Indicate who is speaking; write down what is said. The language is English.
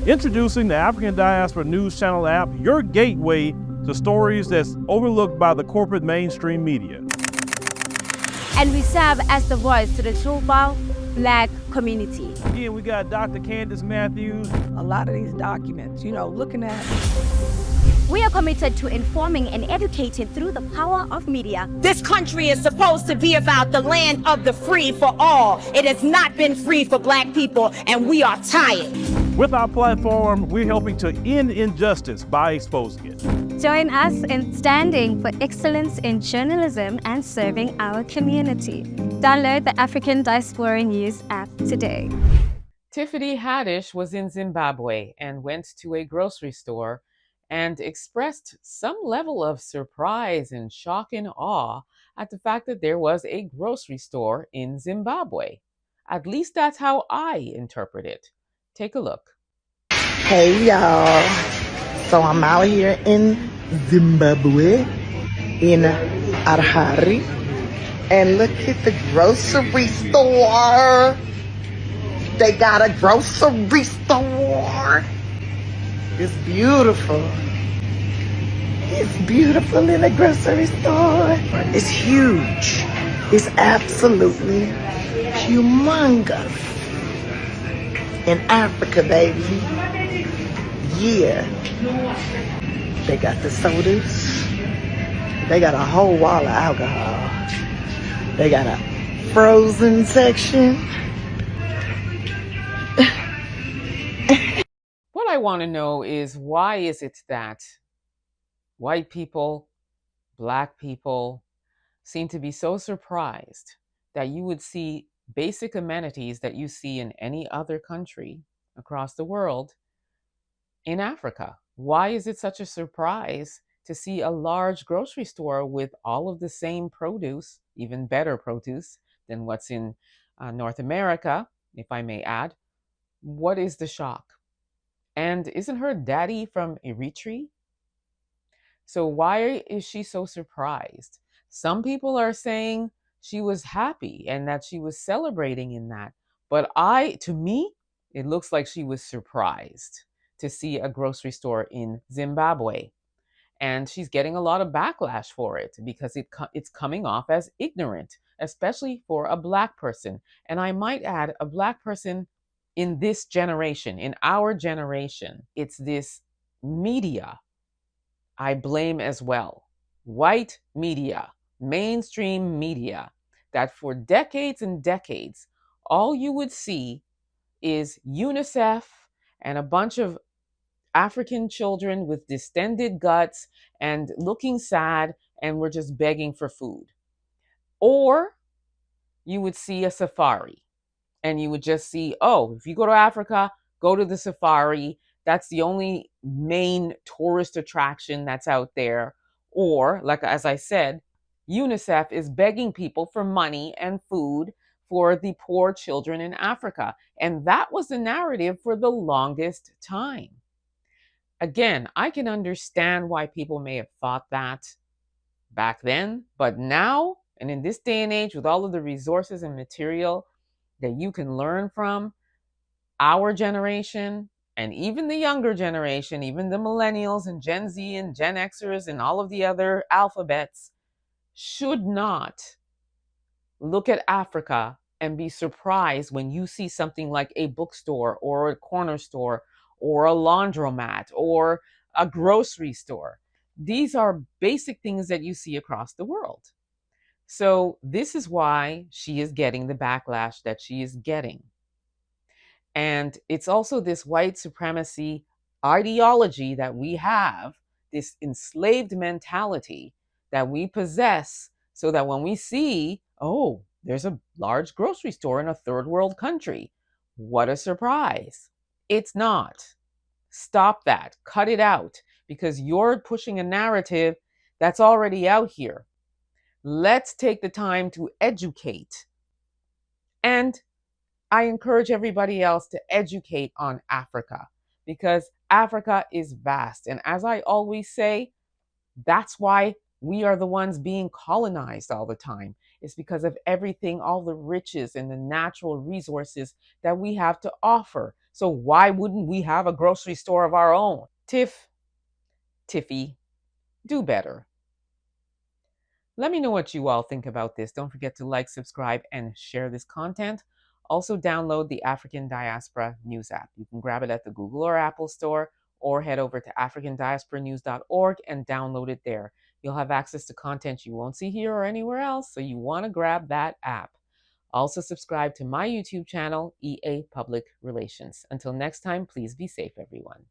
Speaker 1: Introducing the African Diaspora News Channel app, your gateway to stories that's overlooked by the corporate mainstream media.
Speaker 2: And we serve as the voice to the Truthful Black community.
Speaker 1: Again, we got Dr. Candace Matthews.
Speaker 3: A lot of these documents, looking at.
Speaker 2: We are committed to informing and educating through the power of media.
Speaker 4: This country is supposed to be about the land of the free for all. It has not been free for Black people, and we are tired.
Speaker 1: With our platform, we're helping to end injustice by exposing it.
Speaker 5: Join us in standing for excellence in journalism and serving our community. Download the African Diaspora News app today.
Speaker 6: Tiffany Haddish was in Zimbabwe and went to a grocery store and expressed some level of surprise and shock and awe at the fact that there was a grocery store in Zimbabwe. At least that's how I interpret it. Take a look.
Speaker 7: Hey y'all, so I'm out here in Zimbabwe, in Harare, and look at the grocery store. They got a grocery store. It's beautiful. It's beautiful in a grocery store. It's huge. It's absolutely humongous. In Africa, baby. Yeah. They got the sodas. They got a whole wall of alcohol. They got a frozen section.
Speaker 6: What I want to know is, why is it that white people, Black people seem to be so surprised that you would see basic amenities that you see in any other country across the world in Africa? Why is it such a surprise to see a large grocery store with all of the same produce, even better produce than what's in North America, if I may add? What is the shock? And isn't her daddy from Eritrea? So why is she so surprised? Some people are saying she was happy and that she was celebrating in that. But to me, it looks like she was surprised to see a grocery store in Zimbabwe. And she's getting a lot of backlash for it because it's coming off as ignorant, especially for a Black person. And I might add, a Black person in this generation, in our generation. It's this media I blame as well. White media, mainstream media, that for decades and decades, all you would see is UNICEF and a bunch of African children with distended guts and looking sad, and we're just begging for food. Or you would see a safari, and you would just see, oh, if you go to Africa, go to the safari. That's the only main tourist attraction that's out there. Or, like as I said, UNICEF is begging people for money and food for the poor children in Africa. And that was the narrative for the longest time. Again, I can understand why people may have thought that back then, but now, and in this day and age, with all of the resources and material that you can learn from, our generation and even the younger generation, even the millennials and Gen Z and Gen Xers and all of the other alphabets, should not look at Africa and be surprised when you see something like a bookstore or a corner store or a laundromat or a grocery store. These are basic things that you see across the world. So this is why she is getting the backlash that she is getting. And it's also this white supremacy ideology that we have, this enslaved mentality that we possess, so that when we see, oh, there's a large grocery store in a third world country, what a surprise. It's not. Stop that. Cut it out, because you're pushing a narrative that's already out here. Let's take the time to educate. And I encourage everybody else to educate on Africa, because Africa is vast. And as I always say, that's why we are the ones being colonized all the time. It's because of everything, all the riches and the natural resources that we have to offer. So why wouldn't we have a grocery store of our own? Tiffy, do better. Let me know what you all think about this. Don't forget to like, subscribe, and share this content. Also, download the African Diaspora News app. You can grab it at the Google or Apple store, or head over to africandiasporanews.org and download it there. You'll have access to content you won't see here or anywhere else, so you want to grab that app. Also, subscribe to my YouTube channel, EA Public Relations. Until next time, please be safe, everyone.